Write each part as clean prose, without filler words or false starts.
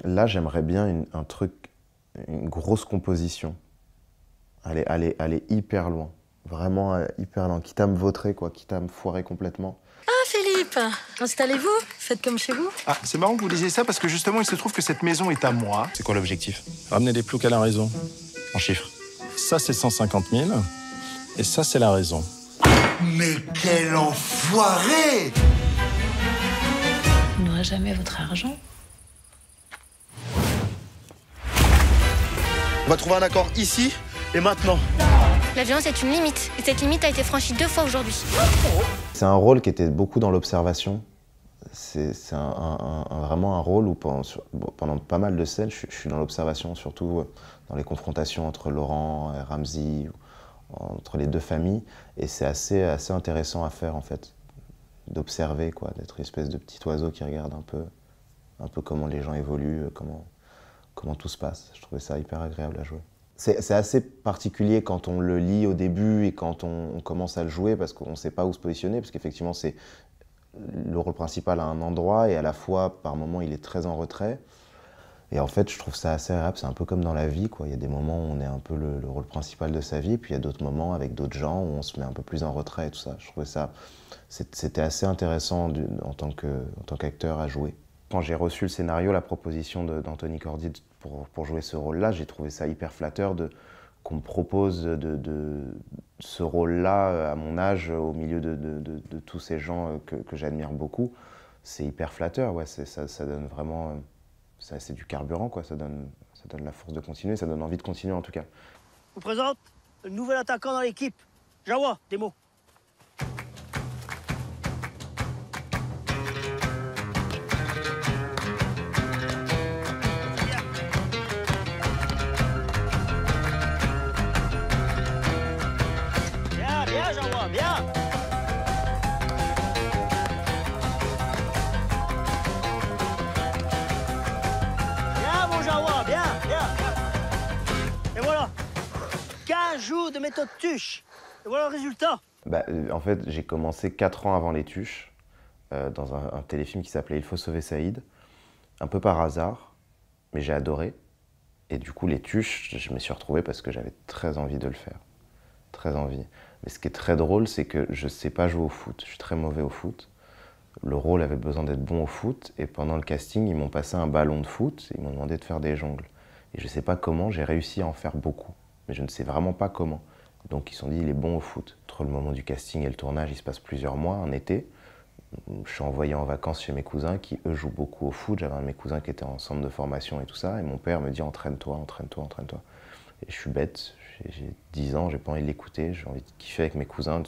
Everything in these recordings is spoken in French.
Là, j'aimerais bien un truc, une grosse composition. Aller hyper loin. Vraiment hyper loin. Quitte à me vautrer, quoi. Quitte à me foirer complètement. Ah, Philippe, installez-vous. Faites comme chez vous. Ah, c'est marrant que vous disiez ça parce que justement, il se trouve que cette maison est à moi. C'est quoi l'objectif? Ramener les ploucs à la raison. En chiffres. Ça, c'est 150 000. Et ça, c'est la raison. Mais quel enfoiré! Vous n'aurez jamais votre argent. On va trouver un accord ici et maintenant. La violence est une limite, et cette limite a été franchie 2 fois aujourd'hui. C'est un rôle qui était beaucoup dans l'observation. C'est vraiment un rôle où pendant pas mal de scènes, je suis dans l'observation, surtout dans les confrontations entre Laurent et Ramzy, entre les deux familles. Et c'est assez intéressant à faire, en fait, d'observer, quoi, d'être une espèce de petit oiseau qui regarde un peu comment les gens évoluent, comment tout se passe. Je trouvais ça hyper agréable à jouer. C'est assez particulier quand on le lit au début et quand on commence à le jouer parce qu'on ne sait pas où se positionner, parce qu'effectivement, c'est le rôle principal à un endroit et à la fois, par moments, il est très en retrait. Et en fait, je trouve ça assez agréable. C'est un peu comme dans la vie, quoi. Il y a des moments où on est un peu le rôle principal de sa vie, puis il y a d'autres moments avec d'autres gens où on se met un peu plus en retrait et tout ça. Je trouvais ça, c'était assez intéressant en tant qu'acteur à jouer. Quand j'ai reçu le scénario, la proposition d'Anthony Cordy pour jouer ce rôle-là, j'ai trouvé ça hyper flatteur qu'on me propose de ce rôle-là à mon âge, au milieu de tous ces gens que j'admire beaucoup. C'est hyper flatteur, ouais, ça donne vraiment... C'est du carburant, quoi. Ça donne la force de continuer, ça donne envie de continuer en tout cas. Je vous présente le nouvel attaquant dans l'équipe, Jawa, des mots. Bien, bien, Jawa, bien. Bien, bien. Et voilà. 15 jours de méthode Tuche. Et voilà le résultat. En fait, j'ai commencé 4 ans avant les Tuches, dans un téléfilm qui s'appelait Il faut sauver Saïd, un peu par hasard, mais j'ai adoré. Et du coup, les Tuches, je me suis retrouvé parce que j'avais très envie de le faire. Très envie. Mais ce qui est très drôle, c'est que je ne sais pas jouer au foot. Je suis très mauvais au foot. Le rôle avait besoin d'être bon au foot et pendant le casting, ils m'ont passé un ballon de foot et ils m'ont demandé de faire des jongles. Et je ne sais pas comment, j'ai réussi à en faire beaucoup, mais je ne sais vraiment pas comment. Donc ils se sont dit, il est bon au foot. Entre le moment du casting et le tournage, il se passe plusieurs mois, un été. Je suis envoyé en vacances chez mes cousins qui, eux, jouent beaucoup au foot. J'avais un de mes cousins qui était en centre de formation et tout ça. Et mon père me dit, entraîne-toi, entraîne-toi, entraîne-toi. Et je suis bête, j'ai 10 ans, j'ai pas envie de l'écouter. J'ai envie de kiffer avec mes cousins,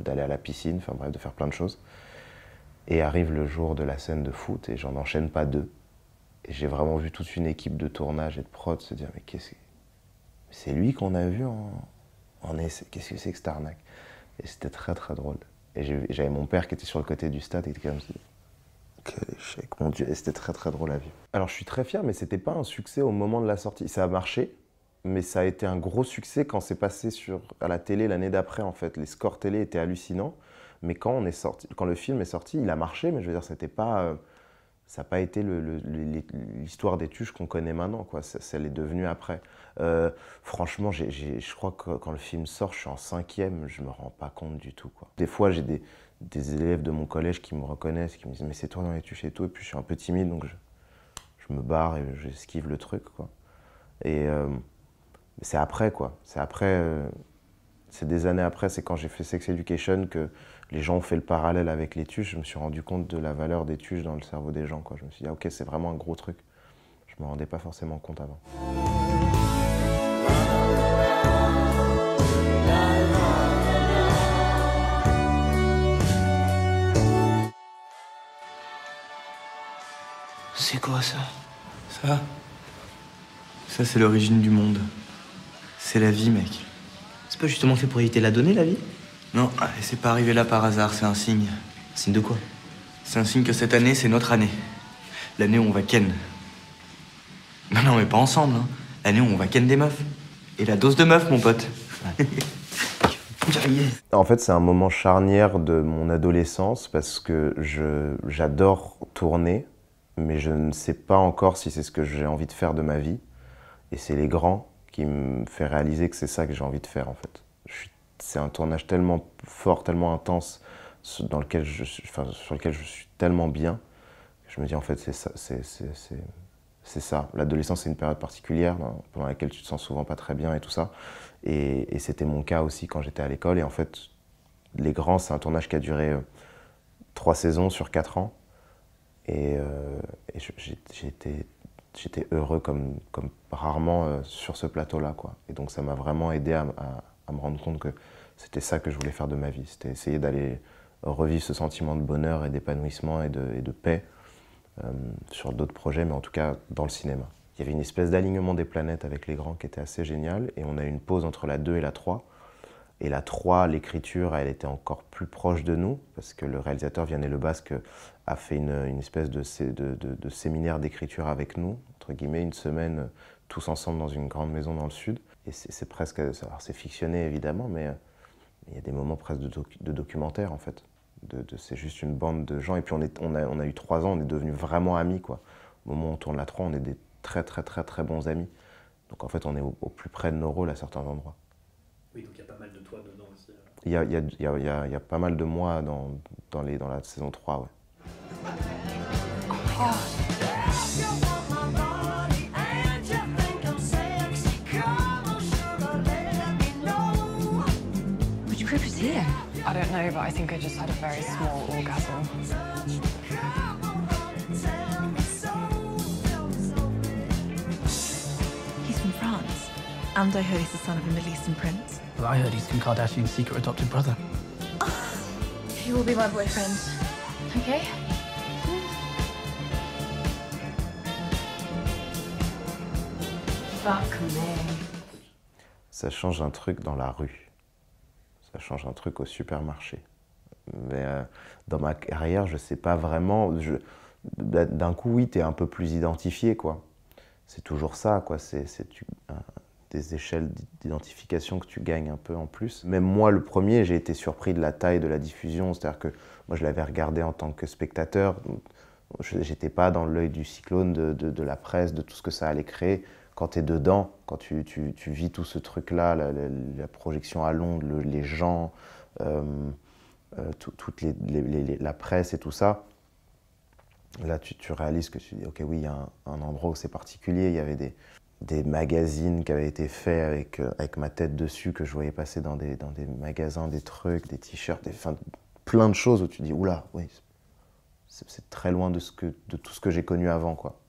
d'aller à la piscine, enfin bref, de faire plein de choses. Et arrive le jour de la scène de foot et j'en enchaîne pas 2. Et j'ai vraiment vu toute une équipe de tournage et de prod se dire mais c'est lui qu'on a vu en essai, qu'est-ce que c'est que cette arnaque? Et c'était très très drôle. Et j'avais mon père qui était sur le côté du stade et qui était comme ça. Quel échec, mon Dieu. Et c'était très très drôle à vivre. Alors je suis très fier, mais c'était pas un succès au moment de la sortie. Ça a marché, mais ça a été un gros succès quand c'est passé à la télé l'année d'après en fait. Les scores télé étaient hallucinants. Mais quand le film est sorti, il a marché, mais je veux dire, c'était pas, ça n'a pas été l'histoire des Tuches qu'on connaît maintenant, quoi. Ça l'est devenu après. Franchement, je crois que quand le film sort, je suis en 5e, je me rends pas compte du tout, quoi. Des fois, j'ai des élèves de mon collège qui me reconnaissent, qui me disent « mais c'est toi dans les Tuches et tout », et puis je suis un peu timide, donc je me barre et j'esquive le truc, quoi. Et c'est après, quoi. C'est des années après, c'est quand j'ai fait Sex Education que les gens ont fait le parallèle avec les Tuches. Je me suis rendu compte de la valeur des Tuches dans le cerveau des gens, quoi. Je me suis dit, ah, ok, c'est vraiment un gros truc. Je ne me rendais pas forcément compte avant. C'est quoi ça? Ça c'est l'origine du monde. C'est la vie, mec. C'est pas justement fait pour éviter la donnée, la vie? Non, c'est pas arrivé là par hasard, c'est un signe. Signe de quoi? C'est un signe que cette année, c'est notre année. L'année où on va ken. Non, mais pas ensemble, hein. L'année où on va ken des meufs. Et la dose de meufs, mon pote. En fait, c'est un moment charnière de mon adolescence parce que j'adore tourner mais je ne sais pas encore si c'est ce que j'ai envie de faire de ma vie. Et c'est Les Grands qui me fait réaliser que c'est ça que j'ai envie de faire en fait. C'est un tournage tellement fort, tellement intense, sur lequel je suis tellement bien, que je me dis en fait c'est ça. L'adolescence c'est une période particulière pendant laquelle tu te sens souvent pas très bien et tout ça. Et c'était mon cas aussi quand j'étais à l'école. Et en fait, Les Grands, c'est un tournage qui a duré 3 saisons sur 4 ans. Et j'étais heureux comme rarement sur ce plateau-là, quoi. Et donc ça m'a vraiment aidé à me rendre compte que c'était ça que je voulais faire de ma vie. C'était essayer d'aller revivre ce sentiment de bonheur et d'épanouissement et de paix sur d'autres projets, mais en tout cas dans le cinéma. Il y avait une espèce d'alignement des planètes avec Les Grands qui était assez génial, et on a eu une pause entre la 2 et la 3. Et la 3, l'écriture, elle était encore plus proche de nous, parce que le réalisateur Vianney Lebasque a fait une espèce de séminaire d'écriture avec nous, entre guillemets, une semaine tous ensemble dans une grande maison dans le sud. Et c'est presque, alors c'est fictionné évidemment, mais il y a des moments presque de documentaire en fait. C'est juste une bande de gens, et puis on a eu 3 ans, on est devenus vraiment amis, quoi. Au moment où on tourne la 3, on est des très bons amis. Donc en fait, on est au plus près de nos rôles à certains endroits. Oui, donc il y a pas mal de toi dedans aussi. Il y a pas mal de moi dans la saison 3, ouais. Oh. Would you prove it's here? I don't know, but I think I just had a very small orgasm. He's from France, and I heard he's the son of a Middle Eastern prince. Well, I heard he's Kim Kardashian's secret adopted brother. He will be my boyfriend. Okay? Fuck me. Ça change un truc dans la rue. Ça change un truc au supermarché. Mais dans ma carrière, je sais pas vraiment. D'un coup, oui, t'es un peu plus identifié, quoi. C'est toujours ça, quoi. C'est des échelles d'identification que tu gagnes un peu en plus. Même moi, le premier, j'ai été surpris de la taille de la diffusion. C'est-à-dire que moi, je l'avais regardé en tant que spectateur. J'étais pas dans l'œil du cyclone de la presse, de tout ce que ça allait créer. Quand tu es dedans, quand tu vis tout ce truc-là, la projection à Londres, les gens, toute la presse et tout ça, là, tu réalises que tu dis, ok, oui, il y a un endroit où c'est particulier. Il y avait des magazines qui avaient été faits avec ma tête dessus, que je voyais passer dans des magasins, des trucs, des t-shirts, plein de choses où tu dis, oula, oui, c'est très loin de tout ce que j'ai connu avant, quoi.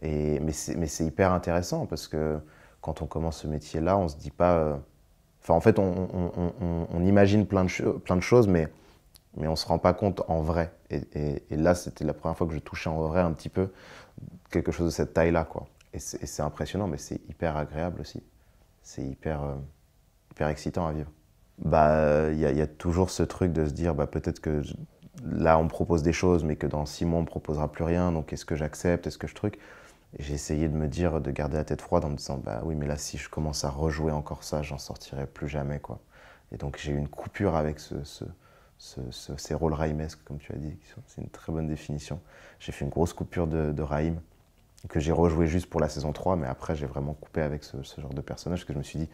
Mais c'est hyper intéressant, parce que quand on commence ce métier-là, on se dit pas... Enfin, en fait, on imagine plein de choses, mais on se rend pas compte en vrai. Et là, c'était la première fois que je touchais en vrai un petit peu quelque chose de cette taille-là, quoi. Et c'est impressionnant, mais c'est hyper agréable aussi. C'est hyper excitant à vivre. Bah, y a toujours ce truc de se dire, bah, peut-être que là, on me propose des choses, mais que dans 6 mois, on me proposera plus rien. Donc, est-ce que j'accepte? Est-ce que je truc? Et j'ai essayé de me dire, de garder la tête froide en me disant, bah oui, mais là, si je commence à rejouer encore ça, j'en sortirai plus jamais, quoi. Et donc, j'ai eu une coupure avec ces rôles raïmesques, comme tu as dit. C'est une très bonne définition. J'ai fait une grosse coupure de Raïm, que j'ai rejoué juste pour la saison 3, mais après, j'ai vraiment coupé avec ce genre de personnage, parce que je me suis dit,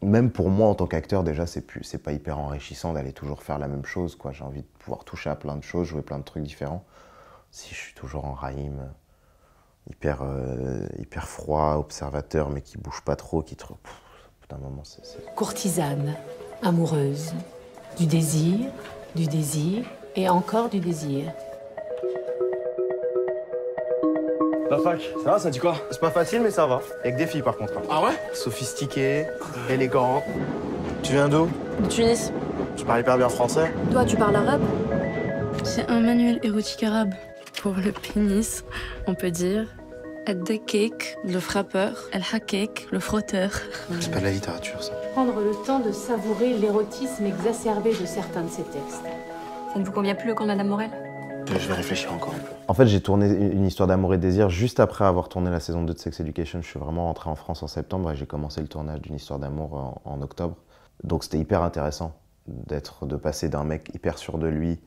même pour moi, en tant qu'acteur, déjà, c'est pas hyper enrichissant d'aller toujours faire la même chose, quoi. J'ai envie de pouvoir toucher à plein de choses, jouer plein de trucs différents. Si je suis toujours en Raïm, hyper froid, observateur, mais qui bouge pas trop, d'un moment, c'est... Courtisane, amoureuse, du désir et encore du désir. La fac, ça va, ça dit quoi? C'est pas facile, mais ça va. Avec des filles, par contre. Ah ouais? Sophistiqué, élégant. Tu viens d'où? De Tunis. Tu parles hyper bien français? Toi, tu parles arabe? C'est un manuel érotique arabe. Pour le pénis, on peut dire Ad-Dakik, le frappeur, Al-Hakik, le frotteur. C'est pas de la littérature, ça. Prendre le temps de savourer l'érotisme exacerbé de certains de ces textes. Ça ne vous convient plus, le camp de Madame Morel? Je vais réfléchir encore un peu. En fait, j'ai tourné une histoire d'amour et de désir juste après avoir tourné la saison 2 de Sex Education. Je suis vraiment rentré en France en septembre et j'ai commencé le tournage d'une histoire d'amour en octobre. Donc c'était hyper intéressant de passer d'un mec hyper sûr de lui,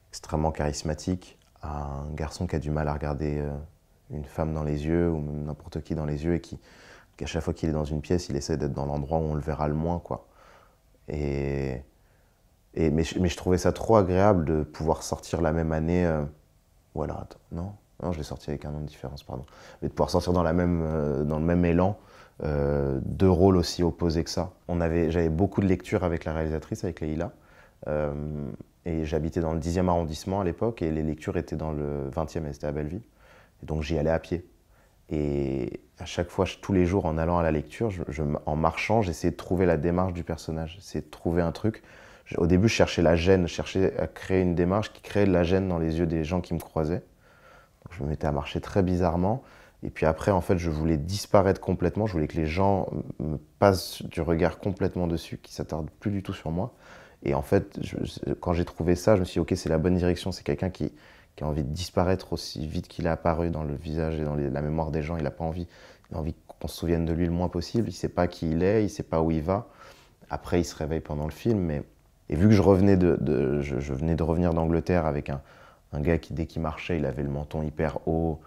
extrêmement charismatique, à un garçon qui a du mal à regarder une femme dans les yeux ou n'importe qui dans les yeux et qu'à chaque fois qu'il est dans une pièce, il essaie d'être dans l'endroit où on le verra le moins, quoi. Mais je trouvais ça trop agréable de pouvoir sortir la même année. Voilà, attends, non, je l'ai sorti avec un an de différence, pardon. Mais de pouvoir sortir dans le même élan, 2 rôles aussi opposés que ça. J'avais beaucoup de lectures avec la réalisatrice, avec Leïla. Et j'habitais dans le 10e arrondissement à l'époque, et les lectures étaient dans le 20e, et c'était à Belleville. Et donc j'y allais à pied. Et à chaque fois, tous les jours, en allant à la lecture, en marchant, j'essayais de trouver la démarche du personnage, j'essayais de trouver un truc. Au début, je cherchais la gêne, je cherchais à créer une démarche qui créait de la gêne dans les yeux des gens qui me croisaient. Donc je me mettais à marcher très bizarrement. Et puis après, en fait, je voulais disparaître complètement. Je voulais que les gens me passent du regard complètement dessus, qu'ils ne s'attardent plus du tout sur moi. Et en fait, quand j'ai trouvé ça, je me suis dit, ok, c'est la bonne direction. C'est quelqu'un qui a envie de disparaître aussi vite qu'il est apparu dans le visage et dans la mémoire des gens. Il n'a pas envie, il a envie qu'on se souvienne de lui le moins possible. Il ne sait pas qui il est, il ne sait pas où il va. Après, il se réveille pendant le film. Et vu que je venais de revenir d'Angleterre avec un gars qui, dès qu'il marchait, il avait le menton hyper haut.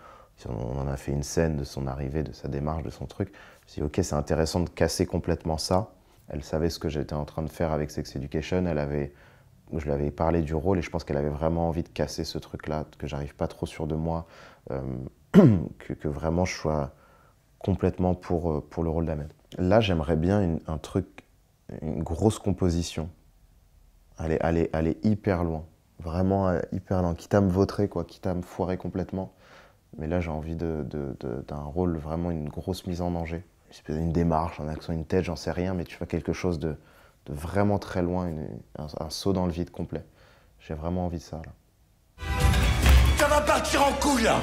On en a fait une scène de son arrivée, de sa démarche, de son truc. Je me suis dit, ok, c'est intéressant de casser complètement ça. Elle savait ce que j'étais en train de faire avec Sex Education. Je lui avais parlé du rôle et je pense qu'elle avait vraiment envie de casser ce truc-là, que j'arrive pas trop sûr de moi, que vraiment je sois complètement pour le rôle d'Ahmed. Là, j'aimerais bien un truc, une grosse composition. Aller hyper loin, vraiment hyper loin, quitte à me vautrer, quoi, quitte à me foirer complètement. Mais là, j'ai envie d'un rôle, vraiment une grosse mise en danger. Une démarche, un accent, une tête, j'en sais rien, mais tu fais quelque chose de vraiment très loin, un saut dans le vide complet. J'ai vraiment envie de ça, là. Ça va partir en couille, là!